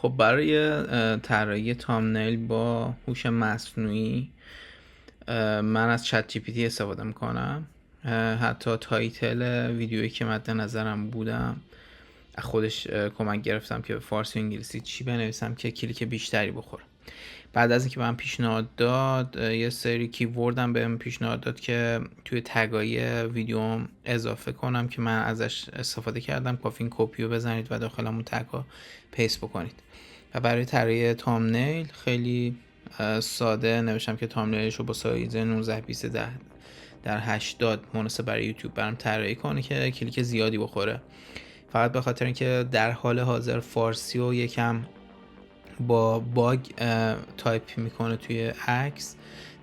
خب برای طراحی تامنیل با هوش مصنوعی من از چت جی پی تی استفاده میکنم. حتی تایتل ویدیویی که مد نظرم بودم از خودش کمک گرفتم که به فارسی و انگلیسی چی بنویسم که کلیک بیشتری بخوره. بعد از اینکه من پیشنهاد داد یه سری کیوردم بهم پیشنهاد داد که توی تگای ویدیوم اضافه کنم که من ازش استفاده کردم. کافی این کپیو بزنید و داخل همون تگا پیست بکنید. و برای طراحی تامنیل خیلی ساده نوشتم که تامنیلش رو با سایز 1920 در 80 مناسب برای یوتیوب برام طراحی کنه که کلیک زیادی بخوره. فقط به خاطر اینکه در حال حاضر فارسی و یکم با باگ تایپ میکنه توی عکس،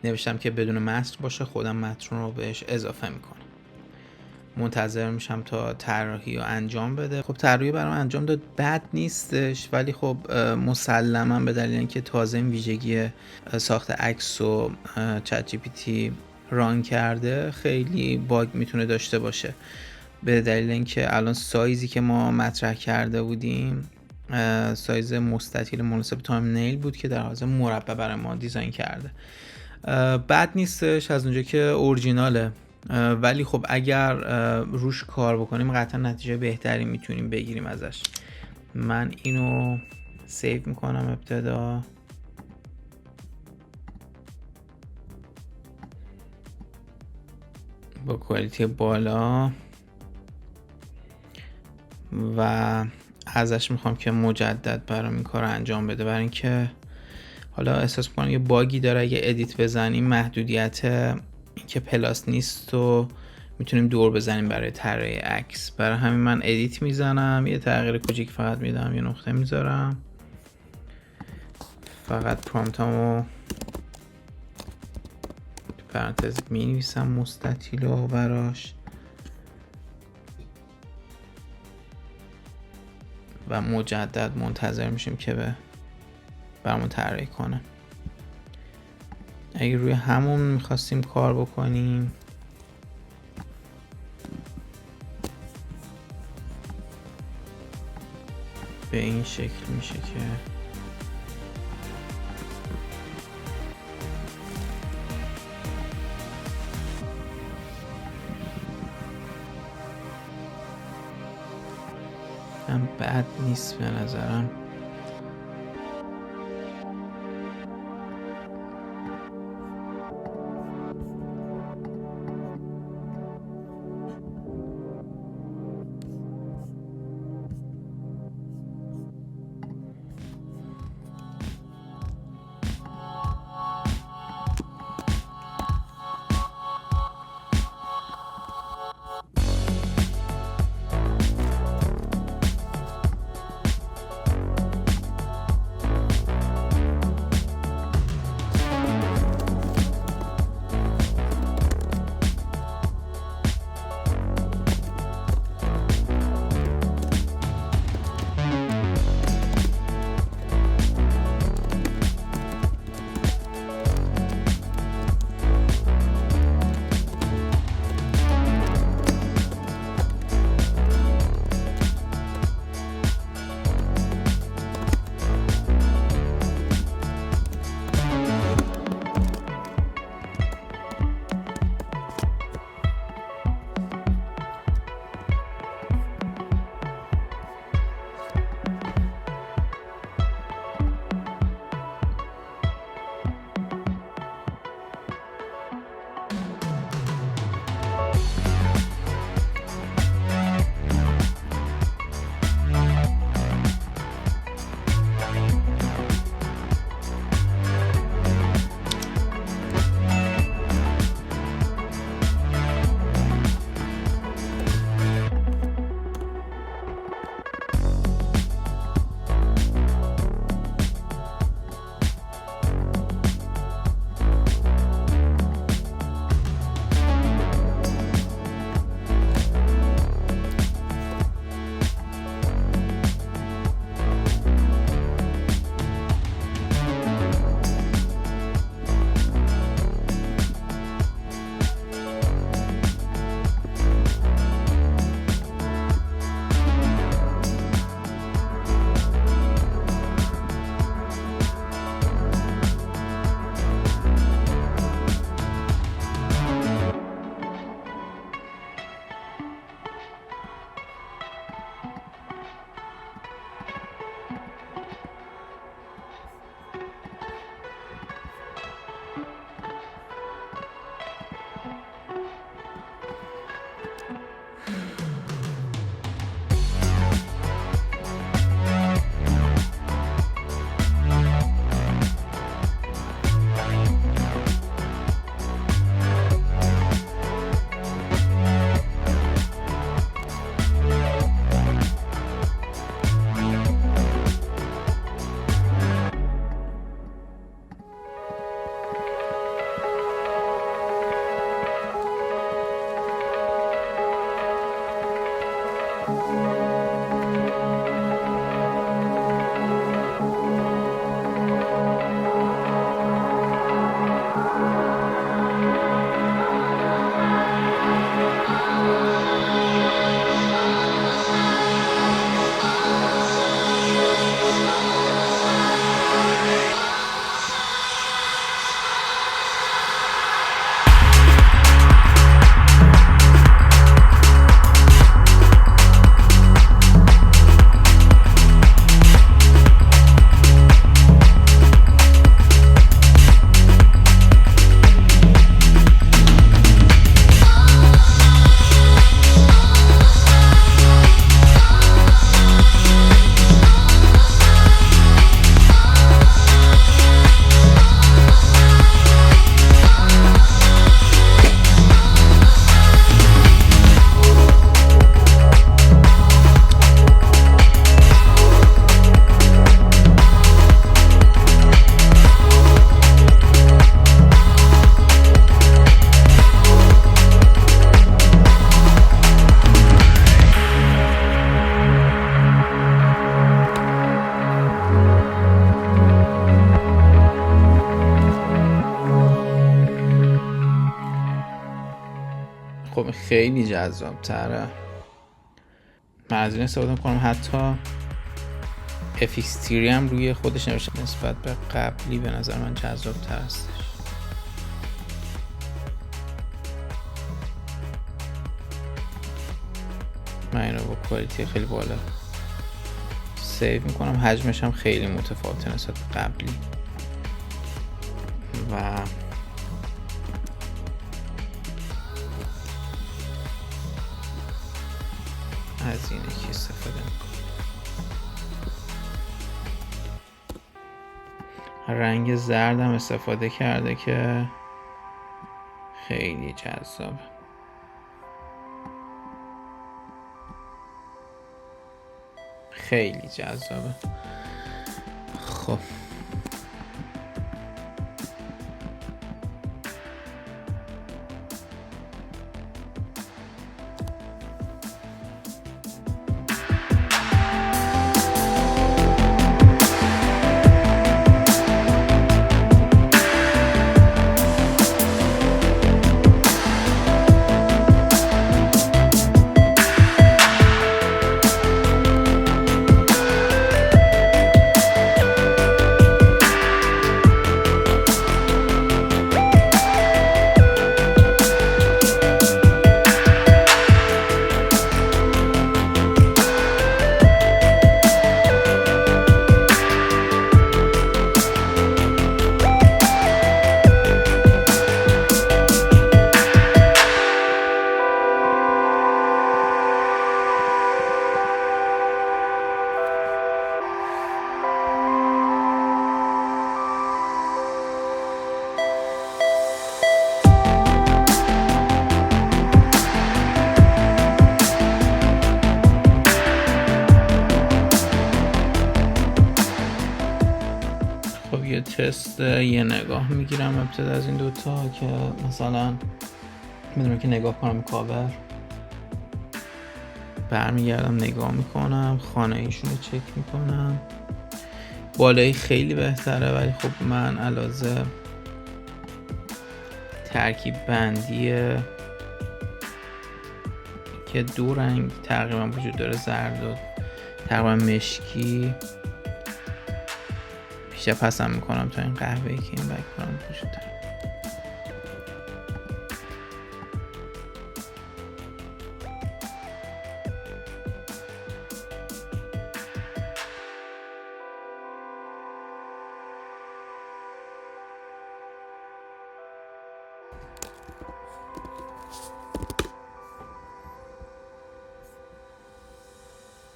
نوشتم که بدون متن باشه، خودم متن رو بهش اضافه میکنم. منتظر میشم تا طراحی رو انجام بده. خب طراحی برام انجام داد، بد نیستش، ولی خب مسلما به دلیل اینکه تازه این ویژگی ساخت عکس و چت جی پی تی ران کرده خیلی باگ میتونه داشته باشه. به دلیل اینکه الان سایزی که ما مطرح کرده بودیم سایز مستطیل مناسب تامنیل بود که در حاضر مربع برای ما دیزاین کرده. بد نیستش از اونجا که اورجیناله، ولی خب اگر روش کار بکنیم قطعا نتیجه بهتری میتونیم بگیریم ازش. من اینو سیو میکنم ابتدا. با کوالیتی بالا و ازش میخوام که مجدد برام این کار انجام بده، برای اینکه حالا احساس میکنم یه باگی داره. اگه ادیت بزنیم محدودیت اینکه پلاس نیست و میتونیم دور بزنیم برای طراحی عکس. برای همین من ادیت میزنم، یه تغییر کوچیک فقط میدم، یه نقطه میذارم، فقط پرامپتامو تو پرانتز مینویسم مستطیل و براش و مجدد منتظر میشیم که برامون طراحی کنه. اگه روی همون میخواستیم کار بکنیم به این شکل میشه که هم بد نیست به نظرم. خیلی جذاب تره. من از این استفاده کنم. حتی FX3 هم روی خودش نوشته نسبت به قبلی به نظر من جذاب تر هستش. من اینو با کوالیتی خیلی بالا سیو میکنم. حجمش هم خیلی متفاوته نسبت به قبلی و از اینه که استفاده میکنم. رنگ زردم استفاده کرده که خیلی جذابه. خیلی جذابه. خب یه تست یه نگاه میگیرم ابتدا از این دوتا که مثلا میدونم که نگاه کنم کاور، برمیگردم نگاه میکنم، خانه ایشون رو چک میکنم. بالایی خیلی بهتره ولی خب من علاوه ترکیب بندی که دو رنگ تقریبا وجود داره، زرد و تقریبا مشکی، بیشتر پسند میکنم تا این قهوه‌ای که این بک‌گراند وجود داره.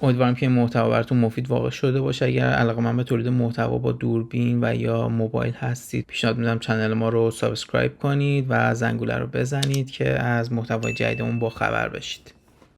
امیدوارم که این محتوا براتون مفید واقع شده باشه. اگر علاقه‌مند به تولید محتوا با دوربین و یا موبایل هستید، پیشنهاد میدم چنل ما رو سابسکرایب کنید و زنگوله رو بزنید که از محتوای جدیدمون با خبر بشید.